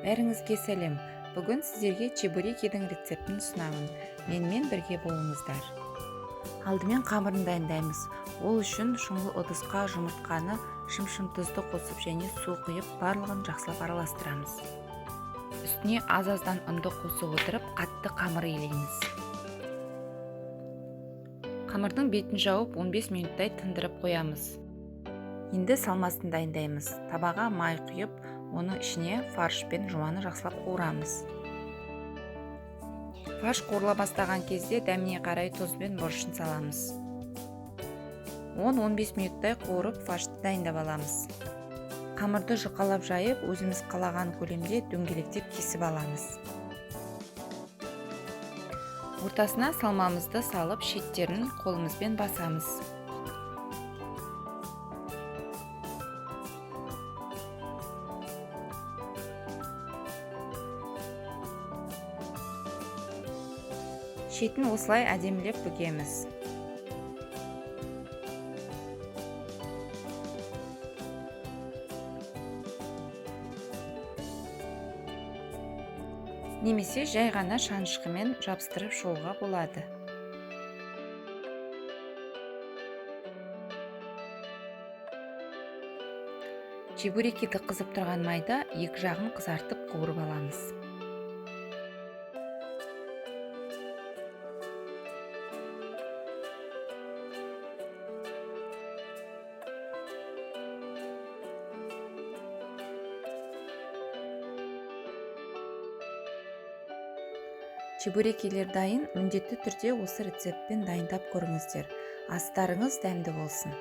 Бәріңізге сәлем. Бүгін сіздерге чебурекидің рецептін ұсынамын. Менімен бірге болыңыздар. Алдымен қамырын дайындаймыз. Ол үшін шұңғыл ыдысқа жұмыртқаны, шым-шым тұзды қосып және су құйып, барлығын жақсылап араластырамыз. Үстіне аз-аздан ұнды қосып отырып, қатты қамыр илейміз. Қамырдың бетін жауып 15 минуттай тындырып қоямыз. Енді салмасын дайындаймыз. Табаға май құйып, оның ішіне фарш пен жуаны жақсылап қуырамыз. Фарш қуырыла бастаған кезде дәміне қарай тұз бен бұрышын саламыз. 10-15 минуттай қуырып, фаршты дайындап аламыз. Қамырды жұқалап жайып, өзіміз қалаған көлемде дөңгелектеп кесіп аламыз. Ортасына салмамызды салып, шеттерін қолымызбен басамыз. Шетін осылай әдемілеп бүгеміз. Немесе жай ғана шанышқымен жабыстырып жууға болады. Чебурекиді қызып тұрған майда екі жағын қызартып қуырып аламыз. Чебурекилер дайын, міндетті түрде осы рецептпен дайындап көріңіздер. Астарыңыз дәмді болсын.